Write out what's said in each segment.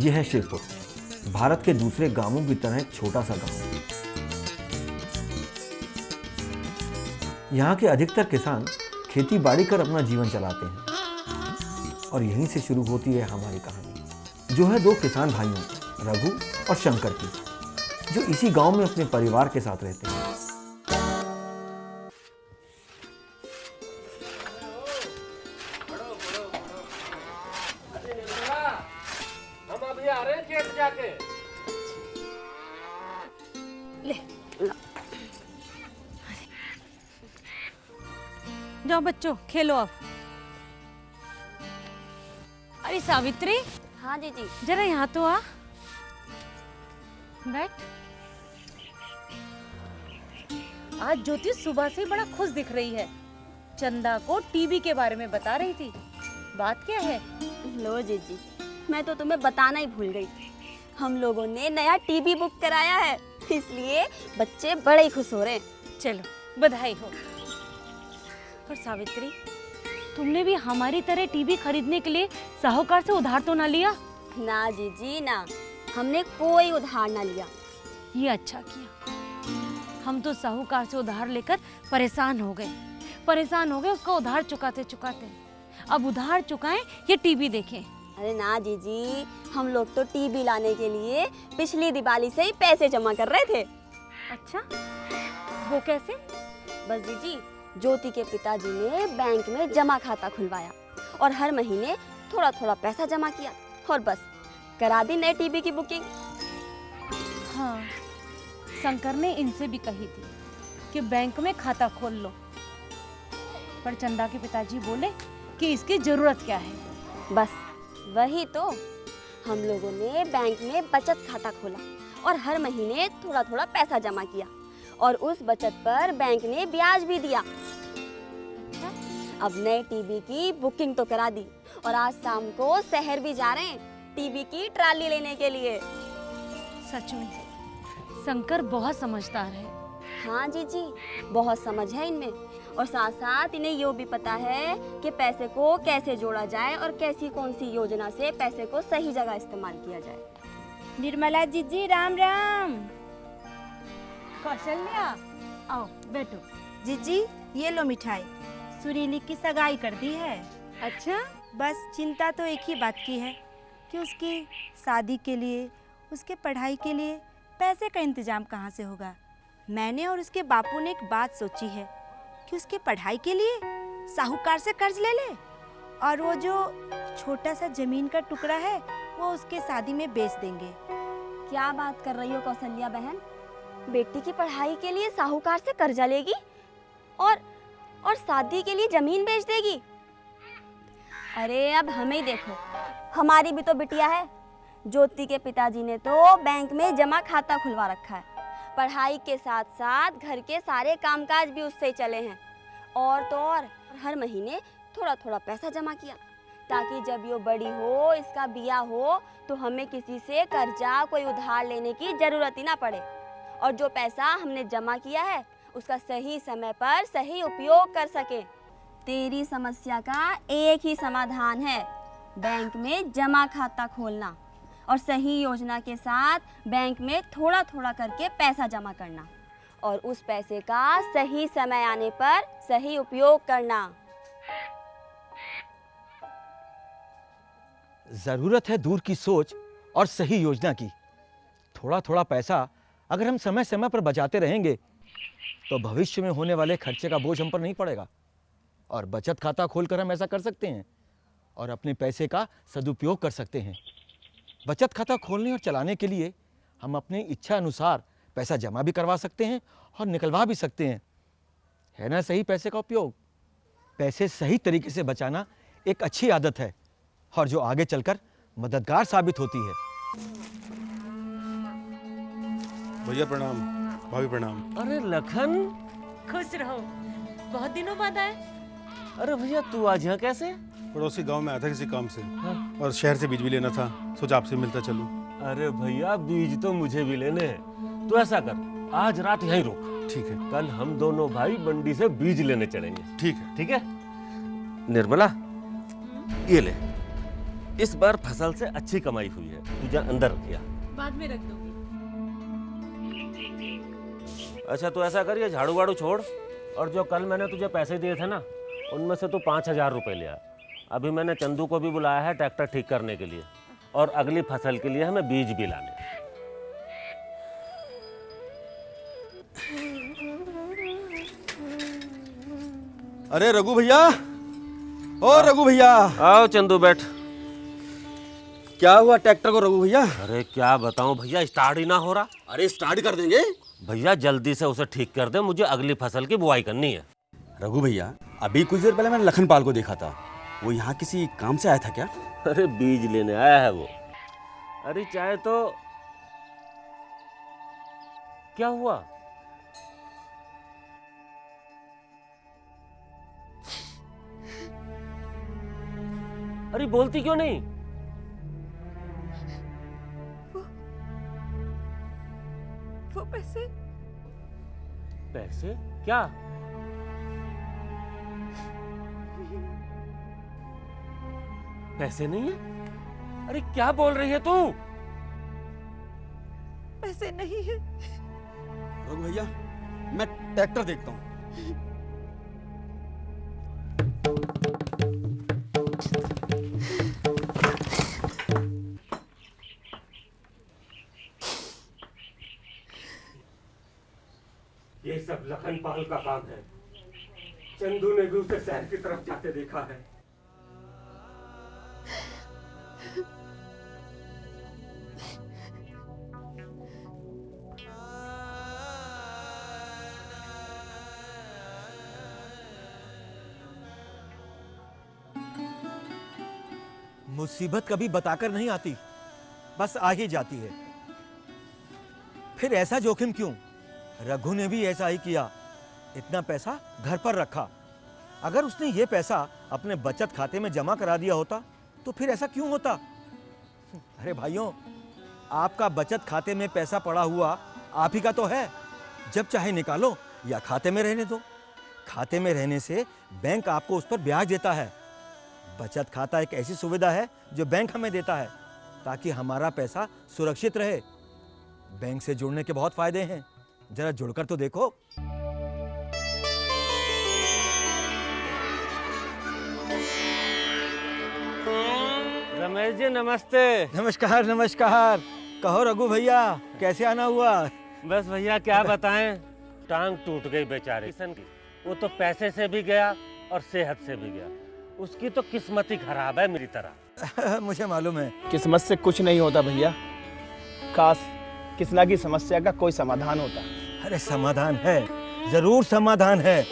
यह है शिवपुर, भारत के दूसरे गांवों की तरह एक छोटा सा गांव। यहाँ के अधिकतर किसान खेती बाड़ी कर अपना जीवन चलाते हैं और यहीं से शुरू होती है हमारी कहानी, जो है दो किसान भाइयों रघु और शंकर की, जो इसी गांव में अपने परिवार के साथ रहते हैं। हम अभी आ रहे हैं खेत जाके। ले ला। जाओ बच्चों खेलो अब। अरे सावित्री। हाँ दीदी। जरा यहाँ तो आ, बैठ। आज ज्योति सुबह से बड़ा खुश दिख रही है। चंदा को टीवी के बारे में बता रही थी। बात क्या है? लो जीजी, मैं तो तुम्हें बताना ही भूल गई। हम लोगों ने नया टीवी बुक कराया है, इसलिए बच्चे बड़े ही खुश हो रहे हैं। चलो बधाई हो। और सावित्री, तुमने भी हमारी तरह टीवी खरीदने के लिए साहूकार से उधार तो ना लिया? ना जीजी ना, हमने कोई उधार ना लिया। ये अच्छा किया। हम तो साहूकार से उधार लेकर परेशान हो गए उसका उधार चुकाते चुकाते। अब उधार चुकाएं या टीवी देखें? अरे ना जीजी, हम लोग तो टीवी लाने के लिए पिछली दिवाली से ही पैसे जमा कर रहे थे। अच्छा, वो कैसे? बस जीजी, ज्योति के पिताजी ने बैंक में जमा खाता खुलवाया और हर महीने थोड़ा थोड़ा पैसा जमा किया और बस करा दी नए टीवी की बुकिंग। हाँ, शंकर ने इनसे भी कही थी कि बैंक में खाता खोल लो, पर चंदा के पिताजी बोले कि इसकी जरूरत क्या है। बस वही तो, हम लोगों ने बैंक में बचत खाता खोला और हर महीने थोड़ा थोड़ा पैसा जमा किया और उस बचत पर बैंक ने ब्याज भी दिया। अब नए टीवी की बुकिंग तो करा दी और आज शाम को शहर भी जा रहे हैं टीवी की ट्राली लेने के लिए। सच में शंकर बहुत समझदार है। हाँ जीजी, बहुत समझ है इनमें और साथ साथ इन्हें ये भी पता है कि पैसे को कैसे जोड़ा जाए और कैसी कौन सी योजना से पैसे को सही जगह इस्तेमाल किया जाए। निर्मला जीजी राम राम। कौशल्या, आओ बैठो। जीजी ये लो मिठाई, सुरीली की सगाई कर दी है। अच्छा, बस चिंता तो एक ही बात की है कि उसकी शादी के लिए, उसके पढ़ाई के लिए पैसे का इंतजाम कहाँ से होगा। मैंने और उसके बापू ने एक बात सोची है कि उसके पढ़ाई के लिए साहूकार से कर्ज ले ले और वो जो छोटा सा जमीन का टुकड़ा है वो उसके शादी में बेच देंगे। क्या बात कर रही हो कौशल्या बहन, बेटी की पढ़ाई के लिए साहूकार से कर्जा लेगी और शादी के लिए जमीन बेच देगी? अरे अब हमें ही देखो, हमारी भी तो बिटिया है। ज्योति के पिताजी ने तो बैंक में जमा खाता खुलवा रखा है, पढ़ाई के साथ साथ घर के सारे कामकाज भी उससे ही चले हैं और तो और हर महीने थोड़ा थोड़ा पैसा जमा किया ताकि जब ये बड़ी हो, इसका बिया हो तो हमें किसी से कर्जा कोई उधार लेने की जरूरत ही ना पड़े और जो पैसा हमने जमा किया है उसका सही समय पर सही उपयोग कर सके। तेरी समस्या का एक ही समाधान है, बैंक में जमा खाता खोलना और सही योजना के साथ बैंक में थोड़ा थोड़ा करके पैसा जमा करना और उस पैसे का सही समय आने पर सही उपयोग करना। जरूरत है दूर की सोच और सही योजना की। थोड़ा थोड़ा पैसा अगर हम समय समय पर बचाते रहेंगे तो भविष्य में होने वाले खर्चे का बोझ हम पर नहीं पड़ेगा और बचत खाता खोलकर हम ऐसा कर सकते हैं और अपने पैसे का सदुपयोग कर सकते हैं। बचत खाता खोलने और चलाने के लिए हम अपनी इच्छा अनुसार पैसा जमा भी करवा सकते हैं और निकलवा भी सकते हैं। है ना सही पैसे का उपयोग? पैसे सही तरीके से बचाना एक अच्छी आदत है और जो आगे चलकर मददगार साबित होती है। भैया प्रणाम, भाभी प्रणाम। अरे लखन, खुश रहो, बहुत दिनों बाद आए। अरे भैया तू आज यहाँ कैसे? पड़ोसी गांव में आया था किसी काम से हाँ। और शहर से बीज भी लेना था, सोचा आपसे मिलता चलूं। अरे भैया बीज तो मुझे भी लेने हैं। तू ऐसा कर, आज रात यहीं रुक। ठीक है। कल हम दोनों भाई मंडी से बीज लेने चलेंगे। ठीक है। ठीक है? निर्मला, ये ले। इस बार फसल से अच्छी कमाई हुई है, तुझे अंदर रखिया। बाद में रख दूंगी। अच्छा तो ऐसा कर, ये झाड़ू वाड़ू छोड़, और जो कल मैंने तुझे पैसे दिए थे ना, उनमें से तू 5,000 रुपये लिया। अभी मैंने चंदू को भी बुलाया है ट्रैक्टर ठीक करने के लिए, और अगली फसल के लिए हमें बीज भी लाने। अरे रघु भैया, ओ रघु भैया, आओ चंदू बैठ। क्या हुआ ट्रैक्टर को रघु भैया? अरे क्या बताऊं भैया, स्टार्ट ही ना हो रहा। अरे स्टार्ट कर देंगे। भैया जल्दी से उसे ठीक कर दे, मुझे अगली फसल की बुआई करनी है। रघु भैया, अभी कुछ देर पहले मैंने लखनपाल को देखा था, वो यहाँ किसी काम से आया था क्या? अरे बीज लेने आया है वो। अरे चाहे तो क्या हुआ? अरे बोलती क्यों नहीं? वो पैसे पैसे? क्या? पैसे नहीं है? अरे क्या बोल रही है तू? पैसे नहीं है। रघु भैया, मैं ट्रैक्टर देखता हूँ। ये सब लखनपाल का काम है। चंदू ने भी उसे शहर की तरफ जाते देखा है। मुसीबत कभी बताकर नहीं आती, बस आ ही जाती है। फिर ऐसा जोखिम क्यों? रघु ने भी ऐसा ही किया, इतना पैसा घर पर रखा। अगर उसने ये पैसा अपने बचत खाते में जमा करा दिया होता तो फिर ऐसा क्यों होता? अरे भाइयों, आपका बचत खाते में पैसा पड़ा हुआ आप ही का तो है, जब चाहे निकालो या खाते में रहने दो। खाते में रहने से बैंक आपको उस पर ब्याज देता है। बचत खाता एक ऐसी सुविधा है जो बैंक हमें देता है ताकि हमारा पैसा सुरक्षित रहे। बैंक से जुड़ने के बहुत फायदे हैं, जरा जुड़कर तो देखो। रमेश जी नमस्ते। नमस्कार नमस्कार। कहो रघु भैया, कैसे आना हुआ? बस भैया क्या बताएं, टांग टूट गई बेचारे किशन की। वो तो पैसे से भी गया और सेहत से भी गया। उसकी तो किस्मत ही खराब है मेरी तरह। मुझे मालूम है। किस्मत से कुछ नहीं होता भैया, काश किसना की समस्या का कोई समाधान होता। अरे समाधान है, जरूर समाधान है।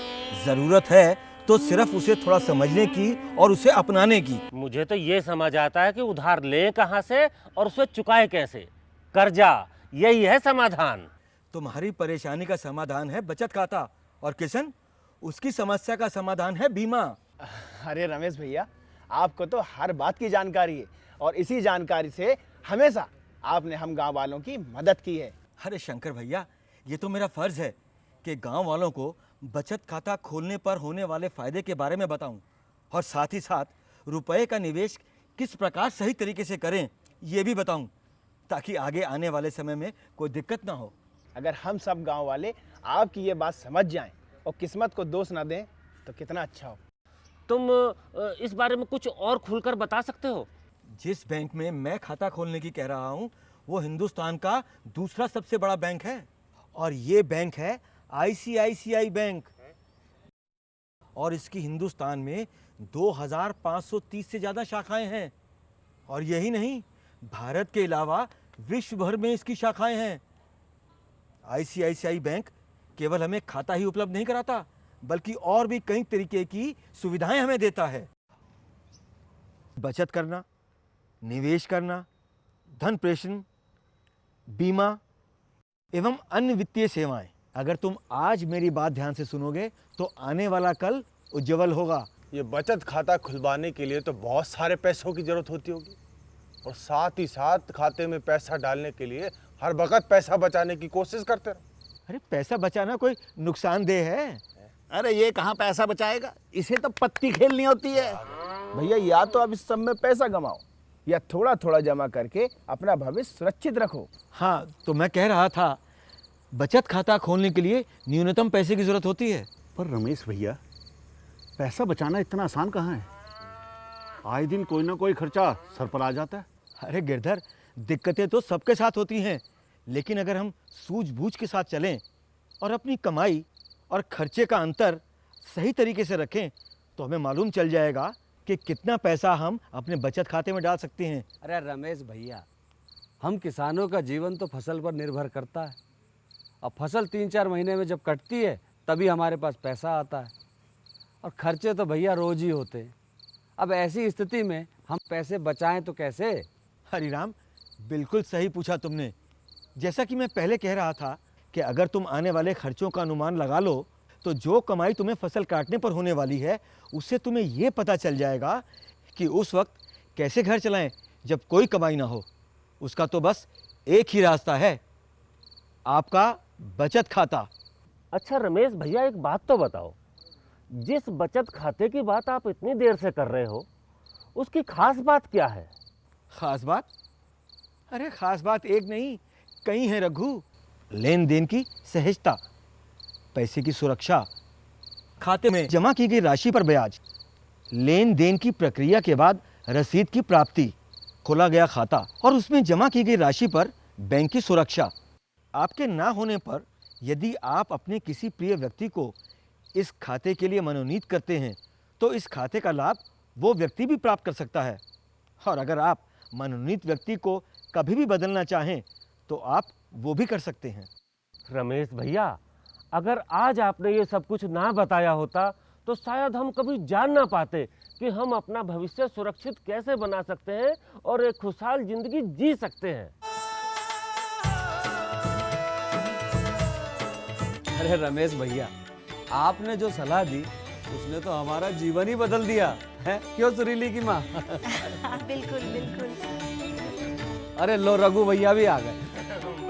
जरूरत है तो सिर्फ उसे थोड़ा समझने की और उसे अपनाने की। मुझे तो ये समझ आता है कि उधार ले कहाँ से और उसे चुकाए कैसे। कर्जा, यही है समाधान। तुम्हारी परेशानी का समाधान है बचत खाता, और किशन, उसकी समस्या का समाधान है बीमा। अरे रमेश भैया, आपको तो हर बात की जानकारी है और इसी जानकारी से हमेशा आपने हम गांव वालों की मदद की है। अरे शंकर भैया, ये तो मेरा फर्ज है कि गांव वालों को बचत खाता खोलने पर होने वाले फायदे के बारे में बताऊं, और साथ ही साथ रुपए का निवेश किस प्रकार सही तरीके से करें ये भी बताऊं, ताकि आगे आने वाले समय में कोई दिक्कत ना हो। अगर हम सब गांव वाले आपकी ये बात समझ जाएं और किस्मत को दोष ना दें तो कितना अच्छा हो। तुम इस बारे में कुछ और खुलकर बता सकते हो? जिस बैंक में मैं खाता खोलने की कह रहा हूं वो हिंदुस्तान का दूसरा सबसे बड़ा बैंक है, और ये बैंक है ICICI बैंक, और इसकी हिंदुस्तान में 2530 से ज़्यादा शाखाएं हैं। और यही नहीं, भारत के अलावा विश्व भर में इसकी शाखाएं हैं। ICICI बैंक केवल हमें खाता ही उपलब्ध नहीं कराता, बल्कि और भी कई तरीके की सुविधाएं हमें देता है। बचत करना, निवेश करना, धन प्रेषण, बीमा एवं अन्य वित्तीय सेवाएं। अगर तुम आज मेरी बात ध्यान से सुनोगे तो आने वाला कल उज्जवल होगा। ये बचत खाता खुलवाने के लिए तो बहुत सारे पैसों की जरूरत होती होगी, और साथ ही साथ खाते में पैसा डालने के लिए हर वक्त पैसा बचाने की कोशिश करते रहो। अरे पैसा बचाना कोई नुकसानदेह है? अरे ये कहाँ पैसा बचाएगा, इसे तो पत्ती खेलनी होती है। भैया या तो आप इस सब में पैसा कमाओ या थोड़ा थोड़ा जमा करके अपना भविष्य सुरक्षित रखो। हाँ, तो मैं कह रहा था, बचत खाता खोलने के लिए न्यूनतम पैसे की जरूरत होती है। पर रमेश भैया, पैसा बचाना इतना आसान कहाँ है? आए दिन कोई ना कोई खर्चा सर पर आ जाता है। अरे गिरधर, दिक्कतें तो सबके साथ होती हैं, लेकिन अगर हम सूझबूझ के साथ चलें और अपनी कमाई और खर्चे का अंतर सही तरीके से रखें तो हमें मालूम चल जाएगा कि कितना पैसा हम अपने बचत खाते में डाल सकते हैं। अरे रमेश भैया, हम किसानों का जीवन तो फसल पर निर्भर करता है। अब फसल 3-4 महीने में जब कटती है तभी हमारे पास पैसा आता है, और खर्चे तो भैया रोज ही होते हैं। अब ऐसी स्थिति में हम पैसे बचाएं तो कैसे? हरिराम, बिल्कुल सही पूछा तुमने। जैसा कि मैं पहले कह रहा था कि अगर तुम आने वाले खर्चों का अनुमान लगा लो तो जो कमाई तुम्हें फसल काटने पर होने वाली है उससे तुम्हें ये पता चल जाएगा कि उस वक्त कैसे घर चलाएं जब कोई कमाई ना हो। उसका तो बस एक ही रास्ता है, आपका बचत खाता। अच्छा रमेश भैया, एक बात तो बताओ, जिस बचत खाते की बात आप इतनी देर से कर रहे हो उसकी खास बात क्या है? खास बात? अरे खास बात एक नहीं, कई हैं रघु। लेन देन की सहजता, पैसे की सुरक्षा, खाते में जमा की गई राशि पर ब्याज, लेन देन की प्रक्रिया के बाद रसीद की प्राप्ति, खोला गया खाता और उसमें जमा की गई राशि पर बैंक की सुरक्षा। आपके ना होने पर यदि आप अपने किसी प्रिय व्यक्ति को इस खाते के लिए मनोनीत करते हैं तो इस खाते का लाभ वो व्यक्ति भी प्राप्त कर सकता है, और अगर आप मनोनीत व्यक्ति को कभी भी बदलना चाहें तो आप वो भी कर सकते हैं। रमेश भैया, अगर आज आपने ये सब कुछ ना बताया होता तो शायद हम कभी जान ना पाते कि हम अपना भविष्य सुरक्षित कैसे बना सकते हैं और एक खुशहाल जिंदगी जी सकते हैं। अरे रमेश भैया, आपने जो सलाह दी उसने तो हमारा जीवन ही बदल दिया है, क्यों सुरीली की माँ? बिल्कुल बिल्कुल। अरे लो, रघु भैया भी आ गए।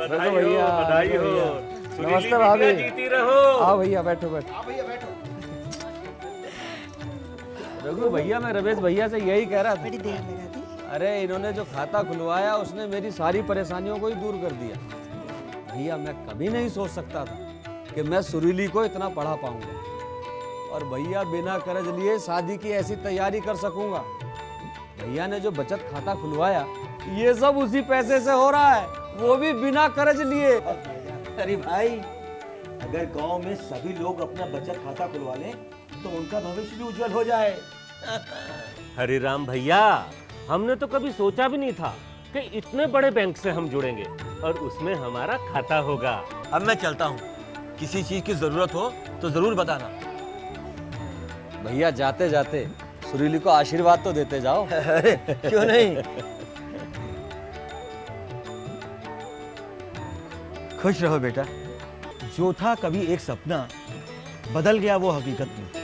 रघु भैया, बधाई हो। नमस्ते भाभी। जीती रहो। आओ भैया, बैठो बैठो। रघु भैया, मैं रमेश भैया से यही कह रहा था। बड़ी देर लगा दी। अरे इन्होंने जो खाता खुलवाया उसने मेरी सारी परेशानियों को ही दूर कर दिया। भैया, मैं कभी नहीं सोच सकता था कि मैं सुरीली को इतना पढ़ा पाऊंगा, और भैया बिना कर्ज लिए शादी की ऐसी तैयारी कर सकूंगा। भैया ने जो बचत खाता खुलवाया ये सब उसी पैसे से हो रहा है, वो भी बिना कर्ज लिए। अरे भाई, अगर गांव में सभी लोग अपना बचत खाता खुलवा लें तो उनका भविष्य भी उज्जवल हो जाए। हरिराम भैया, हमने तो कभी सोचा भी नहीं था कि इतने बड़े बैंक से हम जुड़ेंगे और उसमें हमारा खाता होगा। अब मैं चलता हूँ, किसी चीज की जरूरत हो तो जरूर बताना। भैया जाते जाते सुरीली को आशीर्वाद तो देते जाओ। अरे क्यों नहीं। खुश रहो बेटा, जो था कभी एक सपना बदल गया वो हकीकत में।